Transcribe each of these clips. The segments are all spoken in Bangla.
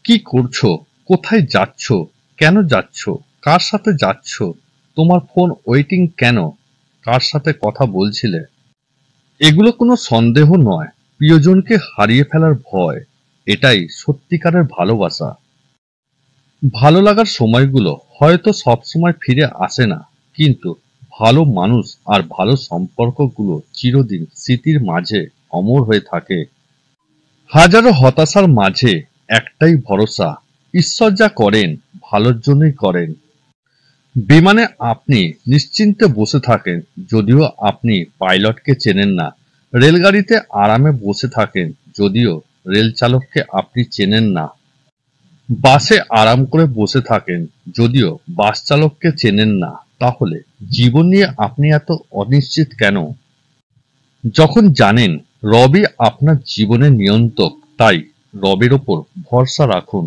কি করছো, কোথায় যাচ্ছ, কেন যাচ্ছ, কার সাথে যাচ্ছ, তোমার ফোন ওয়েটিং কেন, কার সাথে কথা বলছিলে? এগুলো কোনো সন্দেহ নয়, প্রিয়জনকে হারিয়ে ফেলার ভয়। এটাই সত্যিকারের ভালোবাসা। ভালো লাগার সময়গুলো হয়তো সবসময় ফিরে আসে না, কিন্তু ভালো মানুষ আর ভালো সম্পর্কগুলো চিরদিন স্মৃতির মাঝে অমর হয়ে থাকে। হাজারো হতাশার মাঝে একটাই ভরসা, ঈশ্বর যা করেন ভালোর জন্যই করেন। বিমানে আপনি নিশ্চিন্তে বসে থাকেন, যদিও আপনি পাইলটকে চেনেন না। রেলগাড়িতে আরামে বসে থাকেন, যদিও রেল চালককে আপনি চেনেন না। বাসে আরাম করে বসে থাকেন, যদিও বাস চালককে চেনেন না। তাহলে জীবন নিয়ে আপনি এত অনিশ্চিত কেন? যখন জানেন রবই আপনার জীবনের নিয়ন্ত্রক, তাই রবের ওপর ভরসা রাখুন।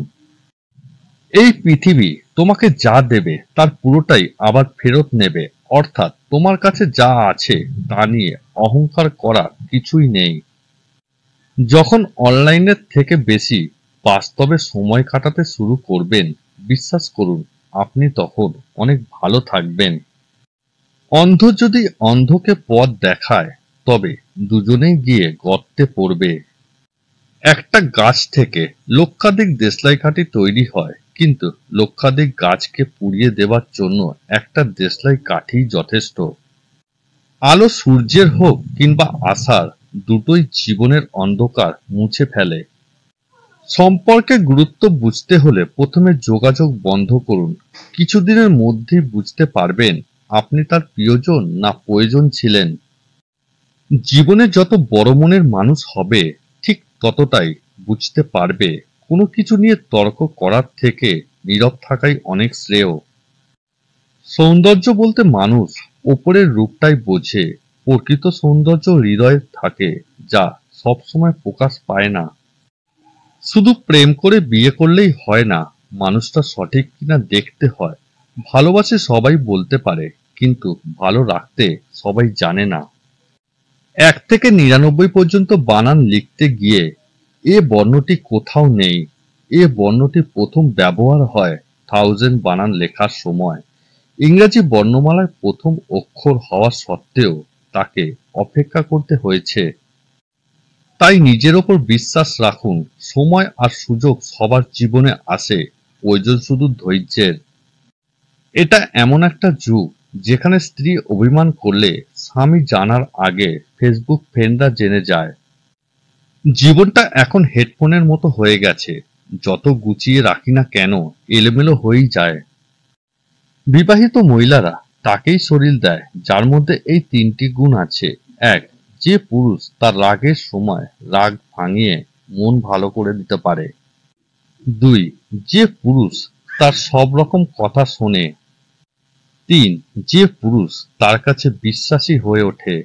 এই পৃথিবী তোমাকে যা দেবে তার পুরোটাই আবার ফেরত নেবে, অর্থাৎ তোমার কাছে যা আছে তা নিয়ে অহংকার করা কিছুই নেই। যখন অনলাইনের থেকে বেশি বাস্তবে সময় কাটাতে শুরু করবেন, বিশ্বাস করুন আপনি তখন অনেক ভালো থাকবেন। অন্ধ যদি অন্ধকে পথ দেখায়, তবে দুজনেই গিয়ে গর্তে পড়বে। একটা গাছ থেকে লক্ষাধিক দেশলাই কাঠি তৈরি হয়, কিন্তু লক্ষাধিক গাছকে পুড়িয়ে দেবার জন্য একটা দেশলাই কাঠি যথেষ্ট। আলো সূর্যের হোক কিংবা আশার, দুটোই জীবনের অন্ধকার মুছে ফেলে। সম্পর্কের গুরুত্ব বুঝতে হলে প্রথমে যোগাযোগ বন্ধ করুন। কিছুদিনের মধ্যেই বুঝতে পারবেন আপনি তার প্রিয়জন না প্রয়োজন ছিলেন। জীবনে যত বড় মনের মানুষ হবে, ঠিক ততটাই বুঝতে পারবে কোনো কিছু নিয়ে তর্ক করার থেকে নীরব থাকাই অনেক শ্রেয়। সৌন্দর্য বলতে মানুষ ওপরের রূপটাই বোঝে, প্রকৃত সৌন্দর্য হৃদয়ে থাকে, যা সবসময় প্রকাশ পায় না। শুধু প্রেম করে বিয়ে করলেই হয় না, মানুষটা সঠিক কিনা দেখতে হয়। ভালোবাসে সবাই বলতে পারে, কিন্তু ভালো রাখতে সবাই জানে না। ১ থেকে ৯৯ পর্যন্ত বানান লিখতে গিয়ে এ বর্ণটি কোথাও নেই। এ বর্ণটি প্রথম ব্যবহার হয় 1000 বানান লেখার সময়। ইংরেজি বর্ণমালার প্রথম অক্ষর হওয়া সত্ত্বেও তাকে অপেক্ষা করতে হয়েছে। তাই নিজের ওপর বিশ্বাস রাখুন, সময় আর সুযোগ সবার জীবনে আসে, প্রয়োজন শুধু ধৈর্যের। এটা এমন একটা যুগ যেখানে স্ত্রী অভিমান করলে স্বামী জানার আগে ফেসবুক ফ্রেন্ডরা জেনে যায়। জীবনটা এখন হেডফোনের মতো হয়ে গেছে, যত গুছিয়ে রাখি না কেন এলোমেলো হয়েই যায়। বিবাহিত মহিলারা তাকেই শরীর দেয় যার মধ্যে এই ৩টি গুণ আছে। ১. যে পুরুষ তার রাগের সময় রাগ ভাঙিয়ে মন ভালো করে দিতে পারে। ২. যে পুরুষ তার সব রকম কথা শোনে। ৩. যে পুরুষ তার কাছে বিশ্বাসী হয়ে ওঠে।